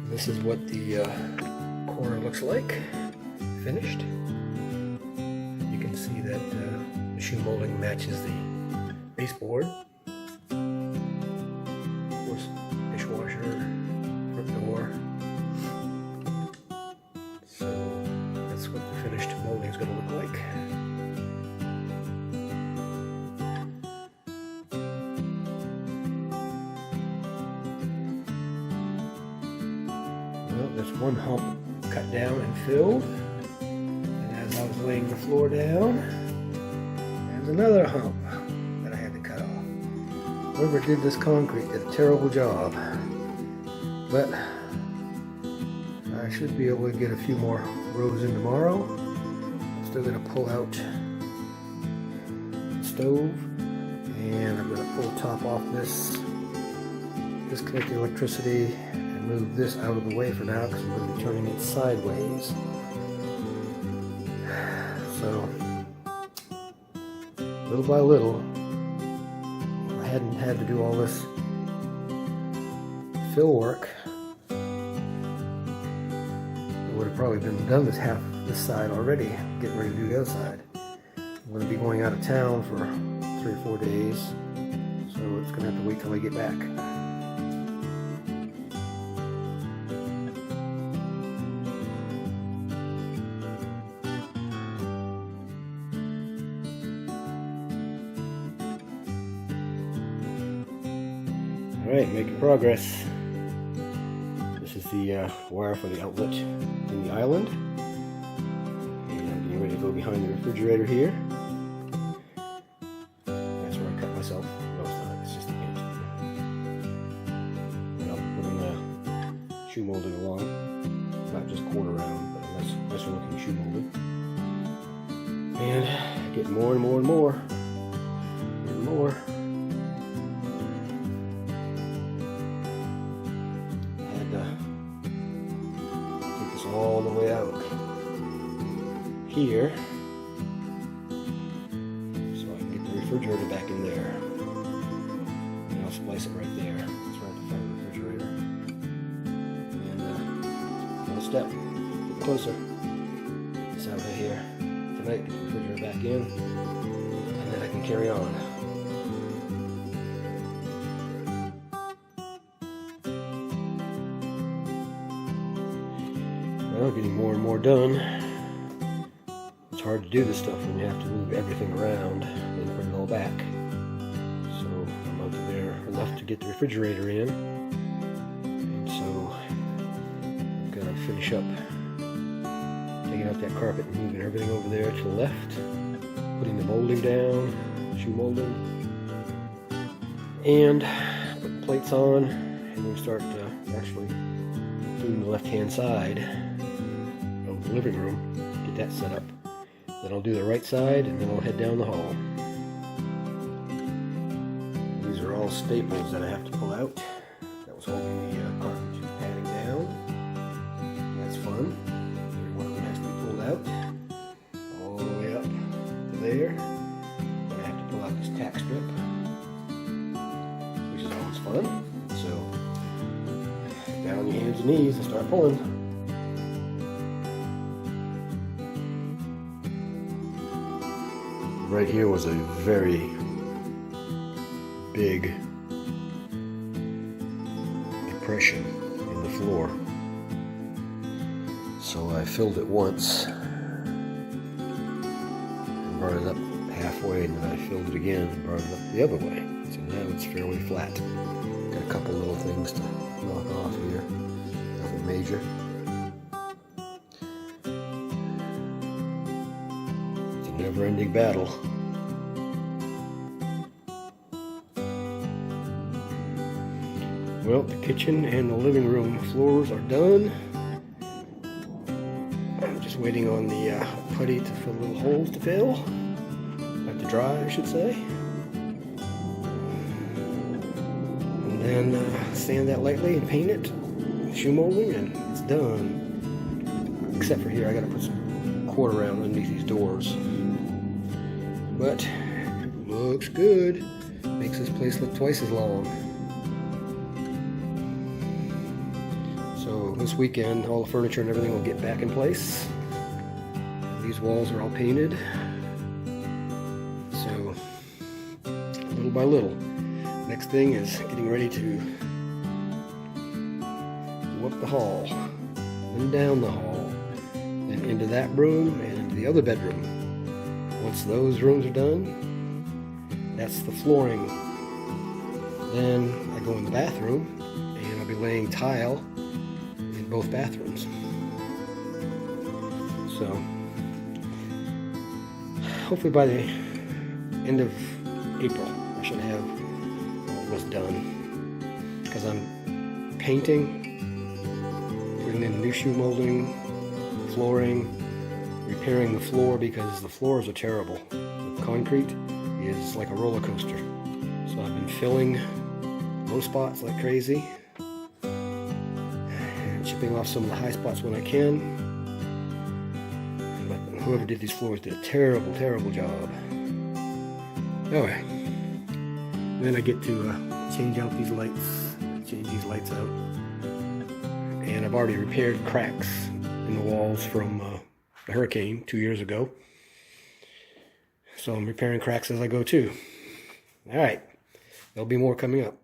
This is what the corner looks like, finished. You can see that the shoe molding matches the baseboard. Of course, dishwasher, front door. So that's what the finished molding is going to look like. Well, there's one hump cut down and filled, and as I was laying the floor down, there's another hump that I had to cut off. Whoever did this concrete did a terrible job, but I should be able to get a few more rows in tomorrow. I'm still going to pull out the stove, and I'm going to pull the top off this, disconnect the electricity, move this out of the way for now because I'm going to be turning it sideways. So, little by little, if I hadn't had to do all this fill work, it would have probably been done this half this side already, getting ready to do the other side. I'm going to be going out of town for 3 or 4 days, so it's going to have to wait till I get back. Alright, making progress. This is the wire for the outlet in the island. And I'm getting ready to go behind the refrigerator here. That's where I cut myself. No, it's not. It's just the paint. And I'll be putting shoe molding along. Not just quarter round, but a nicer looking shoe molding. And get more and more and more. And more. All the way out here so I can get the refrigerator back in there, and I'll splice it right there. It's right in front of the refrigerator, and one step, get closer. This out of here tonight, get the refrigerator back in, and then I can carry on. Well, getting more and more done. It's hard to do this stuff when you have to move everything around and put it all back. So I'm up there enough to get the refrigerator in. And so I'm gonna finish up taking out that carpet and moving everything over there to the left, putting the molding down, shoe molding, and putting plates on, and then start actually doing the left-hand side of the living room, get that set up. Then I'll do the right side, and then I'll head down the hall. These are all staples that I have to pull out. That was holding the carpet padding down. That's fun. Every one of them has to be pulled out, all the way up to there. Then I have to pull out this tack strip, which is always fun. So, down on your hands and knees and start pulling. Right here was a very big depression in the floor. So I filled it once brought it up halfway, and then I filled it again and brought it up the other way. So now it's fairly flat. Got a couple little things to knock off here. Nothing major. It's a never-ending battle. Well, the kitchen and the living room floors are done. I'm just waiting on the putty to fill little holes to fill. To dry, I should say. And then sand that lightly and paint it. Shoe molding, and it's done. Except for here, I gotta put some quarter round underneath these doors. But looks good. Makes this place look twice as long. So this weekend, all the furniture and everything will get back in place. These walls are all painted. So, little by little. Next thing is getting ready to go up the hall, then down the hall, then into that room and into the other bedroom. Once those rooms are done, that's the flooring. Then I go in the bathroom, and I'll be laying tile in both bathrooms. So, hopefully by the end of April, I should have all this done. Because I'm painting, putting in new shoe molding, flooring, repairing the floor because the floors are terrible. The concrete is like a roller coaster. So I've been filling low spots like crazy, and chipping off some of the high spots when I can. But whoever did these floors did a terrible, terrible job. Alright, then I get to change out these lights, change these lights out. And I've already repaired cracks in the walls from the hurricane 2 years ago. So I'm repairing cracks as I go too. Alright, there'll be more coming up.